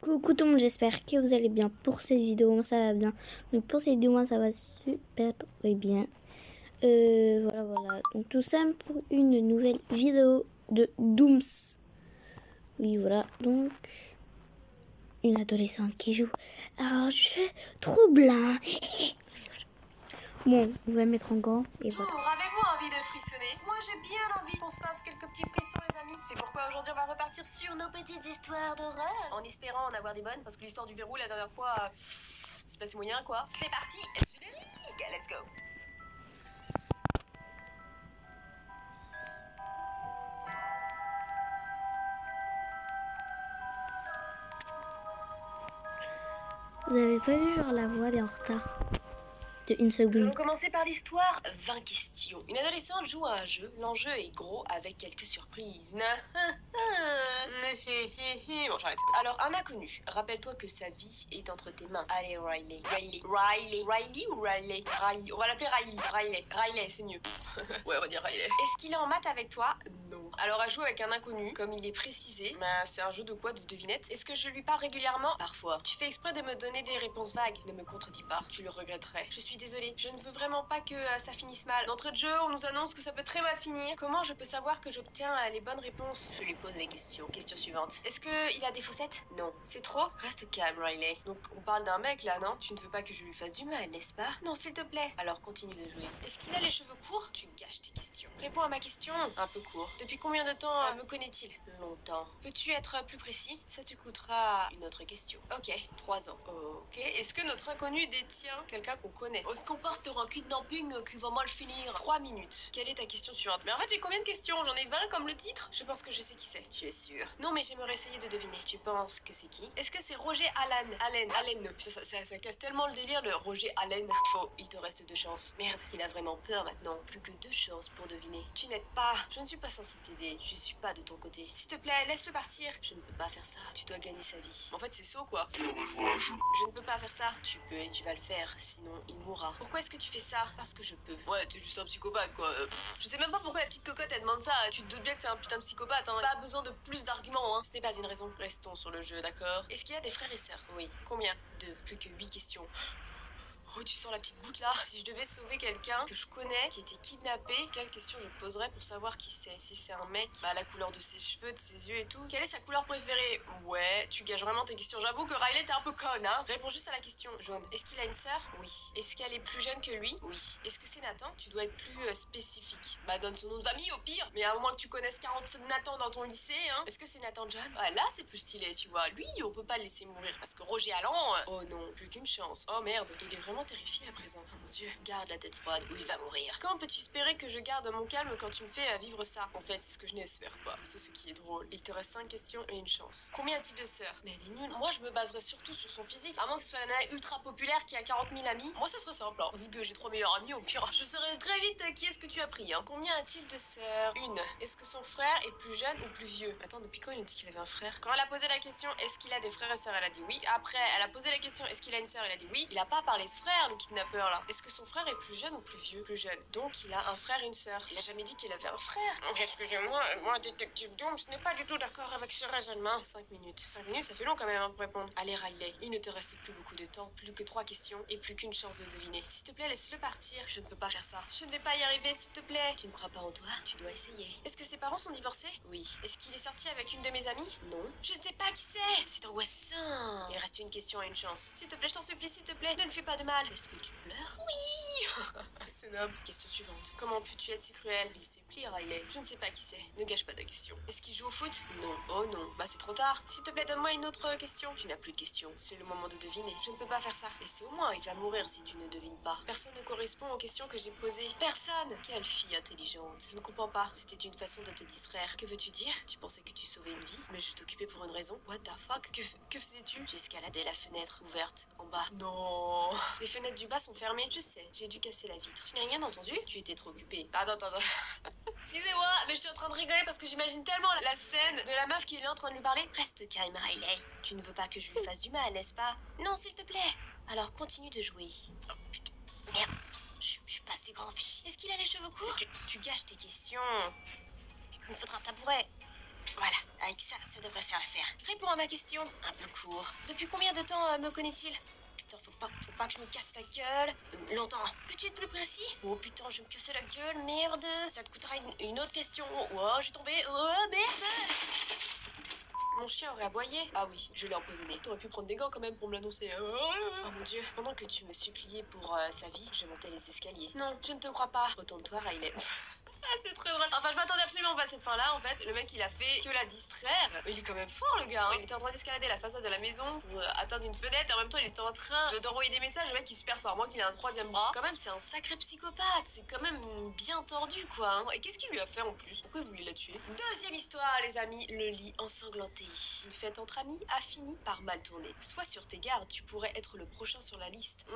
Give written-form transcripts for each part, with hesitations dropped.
Coucou tout le monde, j'espère que vous allez bien pour cette vidéo, moi ça va bien. Donc pour cette vidéo, moi ça va super bien. Voilà. Donc tout ça pour une nouvelle vidéo de Dooms. Oui, voilà. Donc une adolescente qui joue à un jeu troublant. Bon, on va mettre en gants et voilà. Avez-vous envie de frissonner? Moi j'ai bien envie qu'on se fasse quelques petits frissons les amis. C'est pourquoi aujourd'hui on va repartir sur nos petites histoires d'horreur. En espérant en avoir des bonnes, parce que l'histoire du verrou la dernière fois, c'est passé moyen quoi. C'est parti, générique, let's go. Vous avez pas vu genre la voix, elle est en retard de une Nous allons seconde. commencer par l'histoire 20 questions. Une adolescente joue à un jeu. L'enjeu est gros avec quelques surprises. Bon, j'arrête. Alors, un inconnu. Rappelle-toi que sa vie est entre tes mains. Allez, Riley. Riley ou Riley? Riley. On va l'appeler Riley. Riley, c'est mieux. Ouais, on va dire Riley. Est-ce qu'il est en maths avec toi? Non. Alors, elle joue avec un inconnu. Comme il est précisé, c'est un jeu de quoi? De devinette. Est-ce que je lui parle régulièrement? Parfois. Tu fais exprès de me donner des réponses vagues. Ne me contredis pas. Tu le regretterais. Je suis désolée. Je ne veux vraiment pas que ça finisse mal. D'entrée de jeu, on nous annonce que ça peut très mal finir. Comment je peux savoir que j'obtiens les bonnes réponses? Je lui pose des questions. Question suivante. Est-ce qu'il a des fossettes? Non. C'est trop? Reste calme, Riley. Donc, on parle d'un mec là, non? Tu ne veux pas que je lui fasse du mal, n'est-ce pas? Non, s'il te plaît. Alors, continue de jouer. Est-ce qu'il a les cheveux courts? Tu gâches tes questions. Réponds à ma question. Un peu court. Depuis combien de temps me connaît-il? Longtemps. Peux-tu être plus précis? Ça te coûtera une autre question. Ok, 3 ans. Ok. Est-ce que notre inconnu détient quelqu'un qu'on connaît? Est-ce qu'on part sur un kidnapping qui va mal finir? 3 minutes. Quelle est ta question suivante? Mais en fait, j'ai combien de questions? J'en ai 20 comme le titre? Je pense que je sais qui c'est. Tu es sûr? Non, mais j'aimerais essayer de deviner. Tu penses que c'est qui? Est-ce que c'est Roger Allen? Allen. Ça casse tellement le délire, le Roger Allen. Faux. Il te reste 2 chances. Merde, il a vraiment peur maintenant. Plus que 2 chances pour deviner. Tu n'aides pas. Je ne suis pas censée t'aider. Je suis pas de ton côté. S'il te plaît, laisse-le partir. Je ne peux pas faire ça. Tu dois gagner sa vie. En fait, c'est saut quoi. Je ne peux pas faire ça. Tu peux et tu vas le faire. Sinon, il mourra. Pourquoi est-ce que tu fais ça? Parce que je peux. Ouais, t'es juste un psychopathe quoi. Je sais même pas pourquoi la petite cocotte elle demande ça. Tu te doutes bien que c'est un putain de psychopathe. Hein. Pas besoin de plus d'arguments. Hein. Ce n'est pas une raison. Restons sur le jeu, d'accord? Est-ce qu'il y a des frères et sœurs? Oui. Combien? 2. Plus que 8 questions. Oh, tu sens la petite goutte là? Si je devais sauver quelqu'un que je connais qui était kidnappé, quelle question je poserais pour savoir qui c'est? Si c'est un mec, la couleur de ses cheveux, de ses yeux et tout. Quelle est sa couleur préférée? Ouais, tu gâches vraiment tes questions. J'avoue que Riley t'es un peu conne, hein? Réponds juste à la question. Jaune. Est-ce qu'il a une sœur? Oui. Est-ce qu'elle est plus jeune que lui? Oui. Est-ce que c'est Nathan? Tu dois être plus spécifique. Donne son nom de famille au pire. Mais à moins que tu connaisses 40 Nathan dans ton lycée, hein? Est-ce que c'est Nathan John? Là c'est plus stylé, tu vois. Lui, on peut pas le laisser mourir parce que Roger Allen. Oh non, plus qu'une chance. Oh merde, il est vraiment terrifié à présent. Oh mon dieu, garde la tête froide ou il va mourir. Quand peux-tu espérer que je garde mon calme quand tu me fais vivre ça? En fait, c'est ce que je n'espère pas. C'est ce qui est drôle. Il te reste 5 questions et une chance. Combien a-t-il de sœurs? Mais elle est nulle. Moi, je me baserais surtout sur son physique. À moins que ce soit la nana ultra populaire qui a 40 000 amis. Moi, ça serait simple. Hein. Vu que j'ai 3 meilleurs amis, au pire, je saurais très vite qui est-ce que tu as pris. Hein. Combien a-t-il de sœurs? Une. Est-ce que son frère est plus jeune ou plus vieux? Attends, depuis quand il a dit qu'il avait un frère? Quand elle a posé la question, est-ce qu'il a des frères et sœurs? Elle a dit oui. Après, elle a posé la question, est-ce qu'il a une sœur? Elle a dit oui. Il a pas parlé de frère, le kidnappeur là. Est-ce que son frère est plus jeune ou plus vieux? Plus jeune. Donc il a un frère et une sœur. Il a jamais dit qu'il avait un frère. Excusez-moi, détective Doom, je n'ai pas du tout d'accord avec ce raisonnement. 5 minutes. 5 minutes, ça fait long quand même pour répondre. Allez Riley, il ne te reste plus beaucoup de temps. Plus que 3 questions et plus qu'une chance de deviner. S'il te plaît, laisse-le partir. Je ne peux pas faire ça. Je ne vais pas y arriver, s'il te plaît. Tu ne crois pas en toi? Tu dois essayer. Est-ce que ses parents sont divorcés? Oui. Est-ce qu'il est sorti avec une de mes amies? Non. Je ne sais pas qui c'est. C'est angoissant. Il reste une question et une chance. S'il te plaît, je t'en supplie, s'il te plaît, ne le fais pas de mal. Est-ce que tu pleures? Oui. C'est noble. Question suivante. Comment peux-tu être si cruel? Il supplie, Riley. Je ne sais pas qui c'est. Ne gâche pas ta question. Est-ce qu'il joue au foot? Non. Oh non. C'est trop tard. S'il te plaît, donne-moi une autre question. Tu n'as plus de questions. C'est le moment de deviner. Je ne peux pas faire ça. Et c'est au moins, il va mourir si tu ne devines pas. Personne ne correspond aux questions que j'ai posées. Personne. Quelle fille intelligente. Je ne comprends pas. C'était une façon de te distraire. Que veux-tu dire? Tu pensais que tu sauvais une vie, mais je t'occupais pour une raison. What the fuck? Que faisais-tu? J'escaladais la fenêtre ouverte en bas. Non. Les fenêtres du bas sont fermées. Je sais. J'ai dû casser la vitre. Je n'ai rien entendu. Tu étais trop occupée. Attends. Excusez-moi, mais je suis en train de rigoler parce que j'imagine tellement la scène de la meuf qui est là en train de lui parler. Reste calme, Riley. Tu ne veux pas que je lui fasse du mal, n'est-ce pas? Non, s'il te plaît. Alors continue de jouer. Oh putain. Merde. Je suis pas assez grand fille. Est-ce qu'il a les cheveux courts? Tu gâches tes questions. Il me faudra un tabouret. Voilà, avec ça devrait préfère le faire. Réponds à ma question. Un peu court. Depuis combien de temps me connaît-il? Putain, faut pas que je me casse la gueule. Longtemps. Peux-tu être plus précis? Oh putain, je vais me casser la gueule, merde. Ça te coûtera une autre question. Oh, je suis tombée. Oh, merde. Mon chien aurait aboyé. Ah oui, je l'ai empoisonné. T'aurais pu prendre des gants quand même pour me l'annoncer. Oh mon dieu. Pendant que tu me suppliais pour sa vie, je montais les escaliers. Non, je ne te crois pas. Retourne-toi, Riley. Ah, c'est très drôle. Enfin, je m'attendais absolument pas à cette fin-là. En fait, le mec, il a fait que la distraire. Mais il est quand même fort, le gars. Hein. Il était en train d'escalader la façade de la maison pour atteindre une fenêtre. Et en même temps, il était en train d'envoyer des messages. Le mec, il est super fort. Moi, qu'il a un troisième bras. Quand même, c'est un sacré psychopathe. C'est quand même bien tordu, quoi. Hein. Et qu'est-ce qu'il lui a fait en plus? Pourquoi il voulait la tuer? Deuxième histoire, les amis. Le lit ensanglanté. Une fête entre amis a fini par mal tourner. Sois sur tes gardes. Tu pourrais être le prochain sur la liste.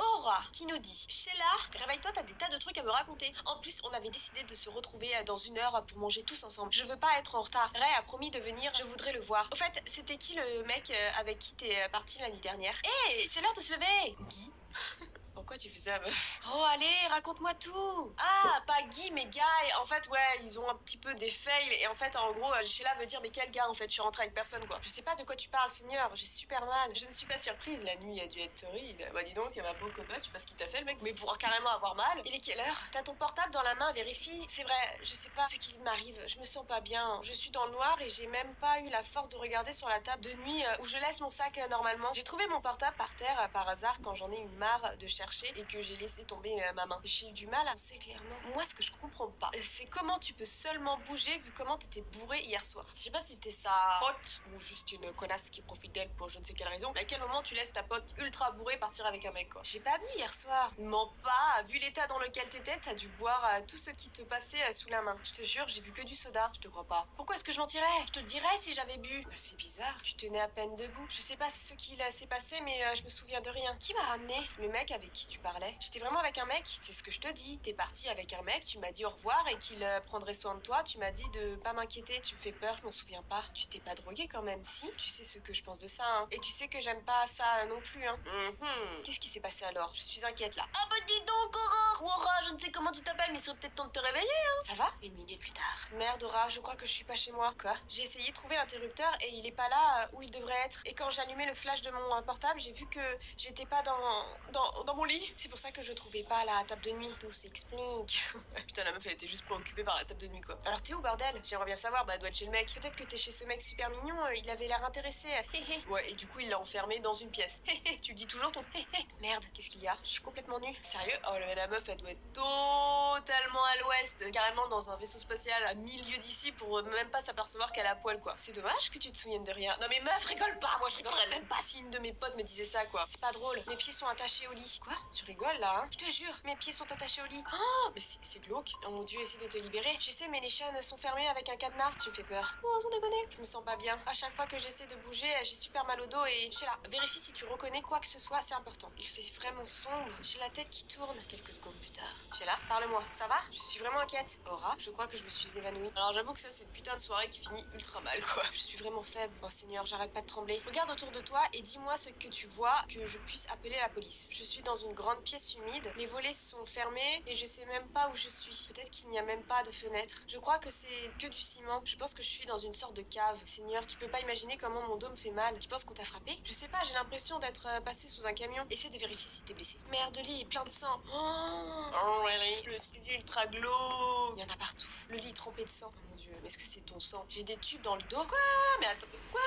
Aura, qui nous dit: Sheila, réveille-toi, t'as des tas de trucs à me raconter. En plus, on avait décidé de se retrouver dans 1 heure pour manger tous ensemble. Je veux pas être en retard. Ray a promis de venir, je voudrais le voir. Au fait, c'était qui le mec avec qui t'es parti la nuit dernière? Hé, c'est l'heure de se lever. Guy. Pourquoi tu fais ça, meuf? Oh, allez, raconte-moi tout. Ah, pas Guy, mais Guy. En fait, ouais, ils ont un petit peu des fails. Et en fait, en gros, Sheila veut dire, mais quel gars, en fait? Je suis rentrée avec personne, quoi. Je sais pas de quoi tu parles, Seigneur. J'ai super mal. Je ne suis pas surprise. La nuit a dû être torride. Bah, dis donc, ma pauvre cocotte, je sais pas ce qu'il t'a fait, le mec. Mais pour carrément avoir mal. Il est quelle heure? T'as ton portable dans la main, vérifie. C'est vrai, je sais pas ce qui m'arrive. Je me sens pas bien. Je suis dans le noir et j'ai même pas eu la force de regarder sur la table de nuit où je laisse mon sac normalement. J'ai trouvé mon portable par terre par hasard quand j'en ai eu marre de chercher et que j'ai laissé tomber ma main. J'ai eu du mal à penser clairement. Moi, ce que je comprends pas, c'est comment tu peux seulement bouger vu comment t'étais bourré hier soir. Je sais pas si c'était sa pote ou juste une connasse qui profite d'elle pour je ne sais quelle raison, mais à quel moment tu laisses ta pote ultra bourrée partir avec un mec, quoi. J'ai pas bu hier soir. Mens pas, vu l'état dans lequel t'étais, t'as dû boire tout ce qui te passait sous la main. Je te jure, j'ai bu que du soda. Je te crois pas. Pourquoi est-ce que je mentirais? Je te le dirais si j'avais bu. Bah, c'est bizarre, tu tenais à peine debout. Je sais pas ce qu'il s'est passé, mais je me souviens de rien. Qui m'a ramené? Le mec avec qui tu parlais? J'étais vraiment avec un mec? C'est ce que je te dis. T'es parti avec un mec, tu m'as dit au revoir et qu'il prendrait soin de toi. Tu m'as dit de pas m'inquiéter. Tu me fais peur, je m'en souviens pas. Tu t'es pas drogué quand même, si? Tu sais ce que je pense de ça, hein. Et tu sais que j'aime pas ça non plus, hein. Qu'est-ce qui s'est passé alors? Je suis inquiète là. Ah bah dis donc, Aura, je ne sais comment tu t'appelles, mais il serait peut-être temps de te réveiller, hein. Ça va? 1 minute plus tard. Merde, Aura, je crois que je suis pas chez moi. Quoi? J'ai essayé de trouver l'interrupteur et il est pas là où il devrait être. Et quand j'allumais le flash de mon portable, j'ai vu que j'étais pas dans mon lit. C'est pour ça que je trouvais pas la table de nuit. Tout s'explique. Putain, la meuf, elle était juste préoccupée par la table de nuit, quoi. Alors t'es où, bordel? J'aimerais bien savoir. Bah, elle doit être chez le mec. Peut-être que t'es chez ce mec super mignon. Il avait l'air intéressé. Ouais, et du coup, il l'a enfermé dans une pièce. Tu dis toujours ton Merde, qu'est-ce qu'il y a? Je suis complètement nue. Sérieux? Oh, la meuf, elle doit être totalement à l'ouest, carrément dans un vaisseau spatial à 1000 lieues d'ici pour même pas s'apercevoir qu'elle a poil, quoi. C'est dommage que tu te souviennes de rien. Non mais meuf, rigole pas. Moi, je rigolerais même pas si une de mes potes me disait ça, quoi. C'est pas drôle. Mes pieds sont attachés au lit. Quoi? Tu rigoles là, hein? Je te jure, mes pieds sont attachés au lit. Oh, mais c'est glauque. Oh mon dieu, essaie de te libérer. Je sais, mais les chaînes sont fermées avec un cadenas. Tu me fais peur. Oh, sans déconner. Je me sens pas bien. À chaque fois que j'essaie de bouger, j'ai super mal au dos et Sheila, vérifie si tu reconnais quoi que ce soit, c'est important. Il fait vraiment sombre. J'ai la tête qui tourne. Quelques secondes plus tard. Sheila, parle-moi. Ça va? Je suis vraiment inquiète. Aura, je crois que je me suis évanouie. Alors j'avoue que ça, c'est une putain de soirée qui finit ultra mal, quoi. Je suis vraiment faible. Oh Seigneur, j'arrête pas de trembler. Regarde autour de toi et dis-moi ce que tu vois, que je puisse appeler la police. Je suis dans une grande pièce humide. Les volets sont fermés et je sais même pas où je suis. Peut-être qu'il n'y a même pas de fenêtre. Je crois que c'est que du ciment. Je pense que je suis dans une sorte de cave. Seigneur, tu peux pas imaginer comment mon dos me fait mal. Tu penses qu'on t'a frappé? Je sais pas, j'ai l'impression d'être passé sous un camion. Essaie de vérifier si t'es blessé. Merde, le lit est plein de sang. Oh really? Le lit ultra glauque. Il y en a partout. Le lit trempé de sang. Oh mon dieu, mais est-ce que c'est ton sang? J'ai des tubes dans le dos. Quoi? Mais attends, quoi?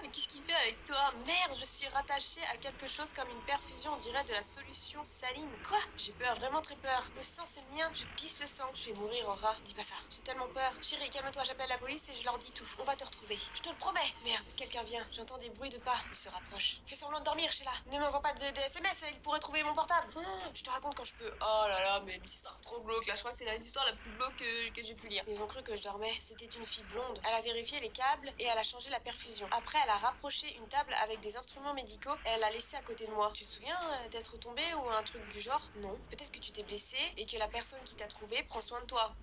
Mais qu'est-ce qu'il fait avec toi? Merde, je suis rattachée à quelque chose comme une perfusion, on dirait de la solution saline. Quoi? J'ai peur, vraiment très peur. Le sang, c'est le mien. Je pisse le sang. Je vais mourir, Aura. Dis pas ça. J'ai tellement peur. Chérie, calme-toi, j'appelle la police et je leur dis tout. On va te retrouver. Je te le promets. Merde, quelqu'un vient. J'entends des bruits de pas. Il se rapproche. Fais semblant de dormir, Sheila. Ne m'envoie pas de SMS, il pourrait trouver mon portable. Je te raconte quand je peux. Oh là là, mais une histoire trop glauque. Là, je crois que c'est l'histoire la plus glauque que j'ai pu lire. Ils ont cru que je dormais. C'était une fille blonde. Elle a vérifié les câbles et elle a changé la perfusion. Après, elle a rapproché une table avec des instruments médicaux et elle l'a laissée à côté de moi. Tu te souviens d'être tombée ou un truc du genre? Non. Peut-être que tu t'es blessée et que la personne qui t'a trouvé prend soin de toi.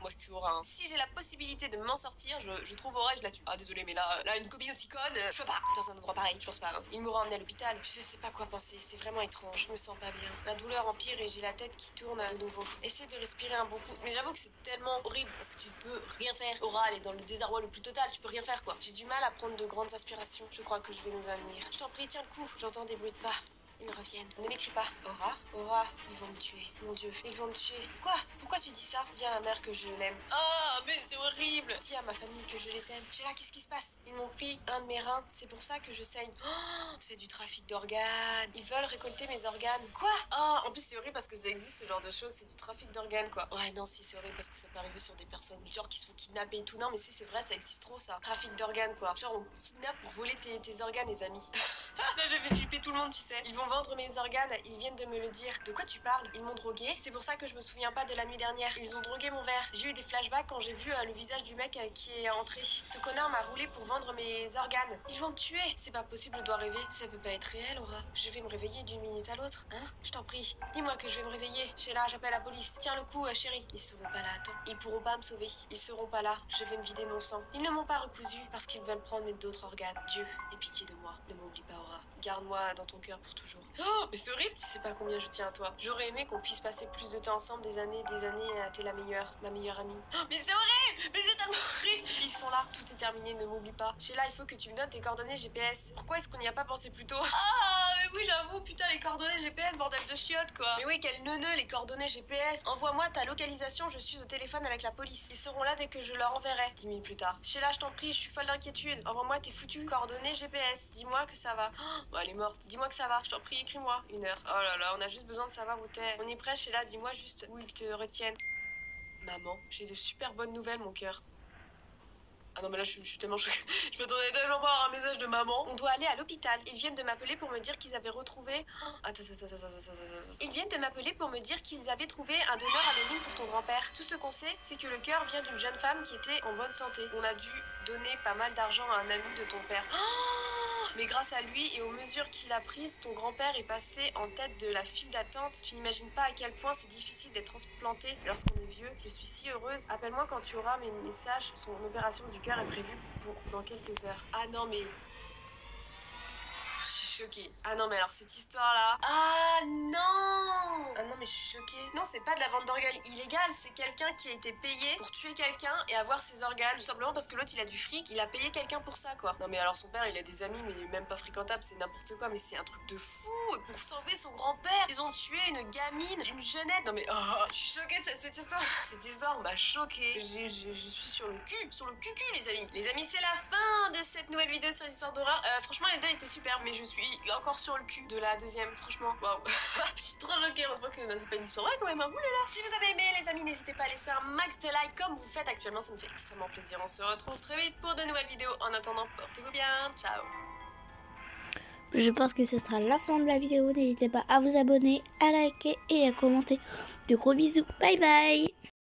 moi je tue Aura. Hein. Si j'ai la possibilité de m'en sortir, je trouve Aura et je la tue. Ah désolé, mais là une copine aussi conne, je peux pas. Dans un endroit pareil, je pense pas. Hein. Il m'aura emmené à l'hôpital. Je sais pas quoi penser, c'est vraiment étrange. Je me sens pas bien. La douleur empire et j'ai la tête qui tourne de nouveau. Essaie de respirer un bon coup. Mais j'avoue que c'est tellement horrible parce que tu peux rien faire. Aura, elle est dans le désarroi le plus total. Tu peux rien faire quoi. J'ai du mal à prendre de grandes aspirations. Je crois que je vais m'évanouir. Je t'en prie, tiens le coup. J'entends des bruits de pas. Ils reviennent. Ne m'écris pas. Aura, ils vont me tuer. Mon Dieu, ils vont me tuer. Quoi? Pourquoi tu dis ça? Dis à ma mère que je l'aime. Oh, mais c'est horrible. Dis à ma famille que je les aime. Sheila, qu'est-ce qui se passe? Ils m'ont pris un de mes reins. C'est pour ça que je saigne. Oh, c'est du trafic d'organes. Ils veulent récolter mes organes. Quoi? Oh, en plus c'est horrible parce que ça existe ce genre de choses. C'est du trafic d'organes quoi. Ouais, non, si c'est horrible parce que ça peut arriver sur des personnes genre qui se font kidnapper et tout. Non, mais si c'est vrai, ça existe trop ça. Trafic d'organes quoi. Genre on kidnappe pour voler tes organes, les amis. Là, je vais flipper tout le monde, tu sais. Ils vont vendre mes organes, ils viennent de me le dire. De quoi tu parles? Ils m'ont drogué. C'est pour ça que je me souviens pas de la nuit dernière. Ils ont drogué mon verre. J'ai eu des flashbacks quand j'ai vu le visage du mec qui est entré. Ce connard m'a roulé pour vendre mes organes. Ils vont me tuer. C'est pas possible, je dois rêver. Ça peut pas être réel, Aura. Je vais me réveiller d'une minute à l'autre. Hein? Je t'en prie. Dis-moi que je vais me réveiller. Sheila, j'appelle la police. Tiens le coup, chérie. Ils seront pas là, attends. Ils pourront pas me sauver. Ils seront pas là. Je vais me vider mon sang. Ils ne m'ont pas recousu parce qu'ils veulent prendre mes d'autres organes. Dieu, aie pitié de moi. Ne m'oublie pas, Aura. Garde-moi dans ton cœur pour toujours. Oh, mais c'est horrible. Tu sais pas combien je tiens à toi. J'aurais aimé qu'on puisse passer plus de temps ensemble, des années. T'es la meilleure, ma meilleure amie. Oh, mais c'est horrible. Mais c'est tellement horrible. Ils sont là. Tout est terminé. Ne m'oublie pas. Sheila, il faut que tu me donnes tes coordonnées GPS. Pourquoi est-ce qu'on n'y a pas pensé plus tôt? Ah, mais oui, j'avoue. Putain, les coordonnées GPS, bordel de chiottes, quoi. Mais oui, quel neuneu, les coordonnées GPS. Envoie-moi ta localisation. Je suis au téléphone avec la police. Ils seront là dès que je leur enverrai. 10 minutes plus tard. Sheila, je t'en prie, je suis folle d'inquiétude. Envoie-moi tes foutues coordonnées GPS. Dis-moi que ça va. Oh, elle est morte. Dis-moi que ça va. Je t'en prie, écris-moi. 1 heure. Oh là là, on a juste besoin de savoir où t'es. On est prêt, Sheila. Dis-moi juste où ils te retiennent. Maman, j'ai de super bonnes nouvelles, mon cœur. Ah non mais là je suis tellement choquée. Je m'attendais tellement pas à avoir un message de maman. On doit aller à l'hôpital. Ils viennent de m'appeler pour me dire qu'ils avaient retrouvé... Attends. Ils viennent de m'appeler pour me dire qu'ils avaient trouvé un donneur anonyme pour ton grand-père. Tout ce qu'on sait, c'est que le cœur vient d'une jeune femme qui était en bonne santé. On a dû donner pas mal d'argent à un ami de ton père. Mais grâce à lui et aux mesures qu'il a prises, ton grand-père est passé en tête de la file d'attente. Tu n'imagines pas à quel point c'est difficile d'être transplanté lorsqu'on est vieux. Je suis si heureuse. Appelle-moi quand tu auras mes messages. Son opération du cœur est prévue pour dans quelques heures. Ah non mais... Je suis choquée. Ah non mais alors cette histoire-là... Ah non mais je suis choquée. Non, c'est pas de la vente d'organes illégale, c'est quelqu'un qui a été payé pour tuer quelqu'un et avoir ses organes. Tout simplement parce que l'autre il a du fric, il a payé quelqu'un pour ça quoi. Non mais alors son père il a des amis mais même pas fréquentables, c'est n'importe quoi, mais c'est un truc de fou. Et pour sauver son grand-père, ils ont tué une gamine, une jeunette. Non mais je suis choquée de cette histoire. Cette histoire m'a choquée. Je suis sur le cul les amis. Les amis, c'est la fin de cette nouvelle vidéo sur l'histoire d'horreur. Franchement les deux étaient super, mais je suis encore sur le cul de la deuxième, franchement. Waouh. Je suis trop choquée, heureusement que c'est pas une histoire vraie quand même. Oulala. Si vous avez aimé les amis, n'hésitez pas à laisser un max de likes comme vous faites actuellement, ça me fait extrêmement plaisir. On se retrouve très vite pour de nouvelles vidéos. En attendant, portez-vous bien. Ciao. Je pense que ce sera la fin de la vidéo. N'hésitez pas à vous abonner, à liker et à commenter. De gros bisous. Bye bye.